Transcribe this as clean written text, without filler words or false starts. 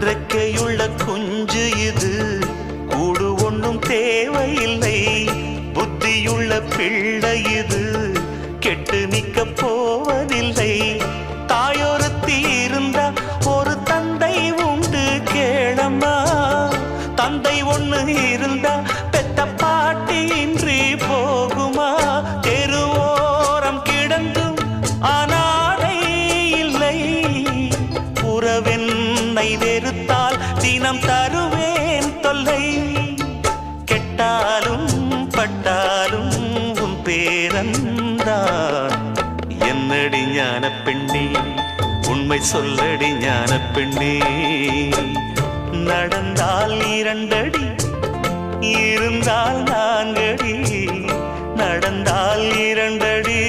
இறக்கையுள்ள குஞ்சு இது, கூடு ஒன்றும் தேவையில்லை. புத்தியுள்ள பிள்ளை இது, கெட்டு நிக்க போவதில்லை. தாயொருத்தி இருந்தா ஒரு தந்தை உண்டு கேளம்மா. தந்தை ஒண்ணு இருந்தா பெத்த பாட்டி இன்றி போகுமா? தெருவோரம் கிடந்தும் அனாதை இல்லை. உறவென்னை வெறுத்தால் தினம் தருவேன் தொல்லை. கெட்டாலும் பட்டாலும் உன் பேரன்தான். என்னடி ஞான பெண்ணே, உண்மை சொல்லடி ஞான பெண்ணே. நடந்தால் 2 அடி, இருந்தால் 4 அடி. நடந்தால் 2 அடி,